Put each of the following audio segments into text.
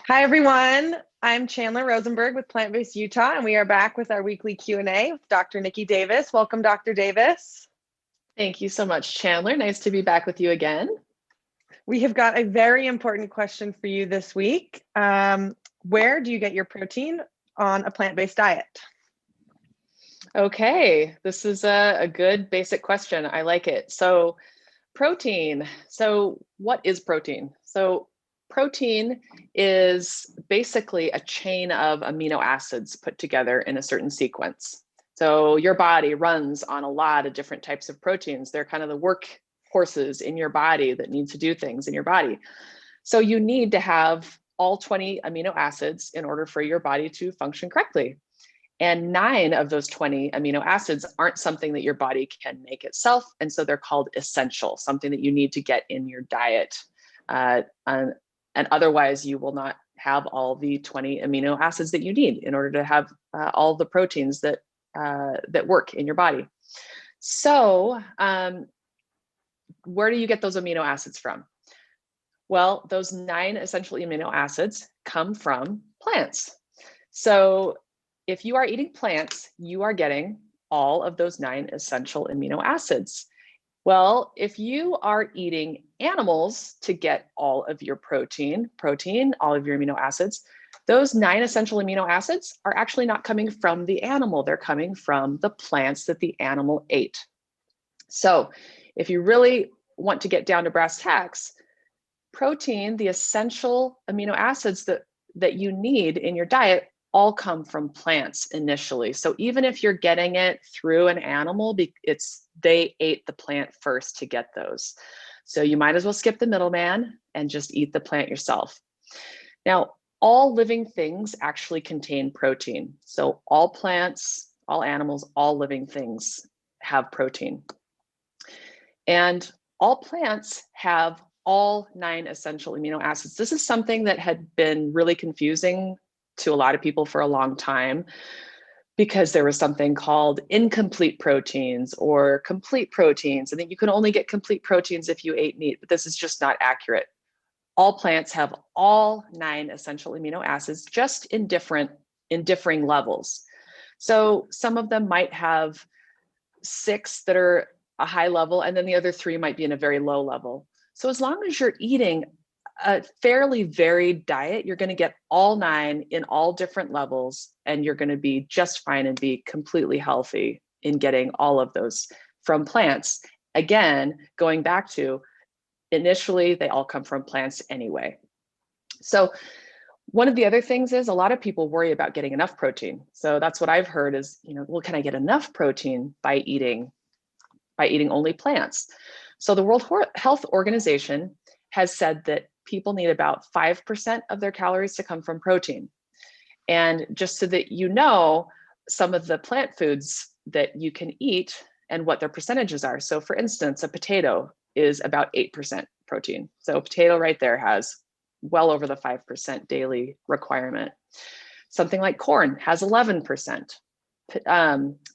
Hi, everyone. I'm Chandler Rosenberg with Plant-Based Utah, and we are back with our weekly Q&A with Dr. Niki Davis. Welcome, Dr. Davis. Thank you so much, Chandler. Nice to be back with you again. We have got a very important question for you this week. Where do you get your protein on a plant-based diet? Okay, this is a good basic question. I like it. So protein. So what is protein? So protein is basically a chain of amino acids put together in a certain sequence. So your body runs on a lot of different types of proteins. They're kind of the workhorses in your body that need to do things in your body. So you need to have all 20 amino acids in order for your body to function correctly. And 9 of those 20 amino acids aren't something that your body can make itself. And so they're called essential, something that you need to get in your diet. And otherwise, you will not have all the 20 amino acids that you need in order to have all the proteins that work in your body. So where do you get those amino acids from? Well, those 9 essential amino acids come from plants. So if you are eating plants, you are getting all of those 9 essential amino acids. Well, if you are eating animals to get all of your protein, all of your amino acids, those 9 essential amino acids are actually not coming from the animal. They're coming from the plants that the animal ate. So if you really want to get down to brass tacks, protein, the essential amino acids that you need in your diet all come from plants initially. So even if you're getting it through an animal, they ate the plant first to get those. So you might as well skip the middleman and just eat the plant yourself. Now, all living things actually contain protein. So all plants, all animals, all living things have protein. And all plants have all 9 essential amino acids. This is something that had been really confusing to a lot of people for a long time because there was something called incomplete proteins or complete proteins, and that you can only get complete proteins if you ate meat, but this is just not accurate. All plants have all 9 essential amino acids, just in differing levels. So some of them might have 6 that are a high level, and then the other 3 might be in a very low level. So as long as you're eating a fairly varied diet, you're going to get all 9 in all different levels, and you're going to be just fine and be completely healthy in getting all of those from plants. Again, going back to initially, they all come from plants anyway. So one of the other things is a lot of people worry about getting enough protein. So that's what I've heard is, well, can I get enough protein by eating only plants? So the World Health Organization has said that people need about 5% of their calories to come from protein. And just so that you know, some of the plant foods that you can eat and what their percentages are. So for instance, a potato is about 8% protein. So a potato right there has well over the 5% daily requirement. Something like corn has 11%.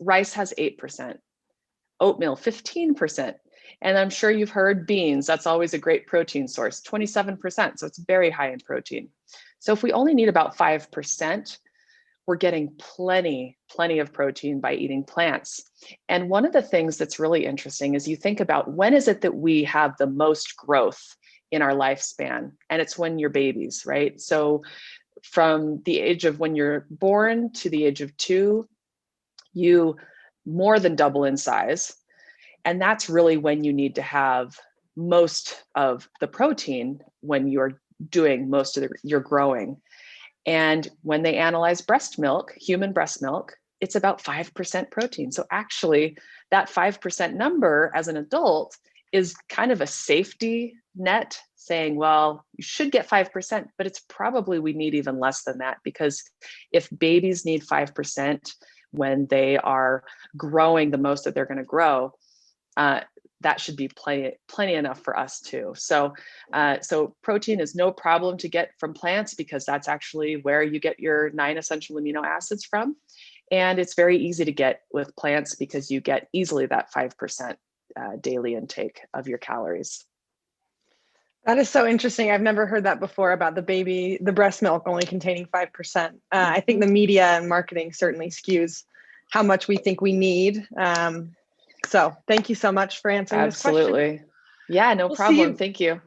Rice has 8%. Oatmeal, 15%. And I'm sure you've heard beans. That's always a great protein source, 27%. So it's very high in protein. So if we only need about 5%, we're getting plenty of protein by eating plants. And one of the things that's really interesting is you think about, when is it that we have the most growth in our lifespan? And it's when you're babies, right? So from the age of when you're born to the age of 2, you more than double in size. And that's really when you need to have most of the protein, when you're doing most of your growing. And when they analyze breast milk, human breast milk, it's about 5% protein. So actually that 5% number as an adult is kind of a safety net, saying, well, you should get 5%, but it's probably we need even less than that, because if babies need 5% when they are growing the most that they're going to grow, that should be plenty enough for us too. So protein is no problem to get from plants, because that's actually where you get your 9 essential amino acids from. And it's very easy to get with plants because you get easily that 5% daily intake of your calories. That is so interesting. I've never heard that before about the breast milk only containing 5%. I think the media and marketing certainly skews how much we think we need. So thank you so much for answering this question. Absolutely. Yeah, no problem. Thank you.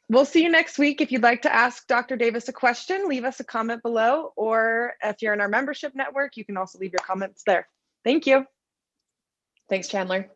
We'll see you next week. If you'd like to ask Dr. Davis a question, leave us a comment below, or if you're in our membership network, you can also leave your comments there. Thank you. Thanks, Chandler.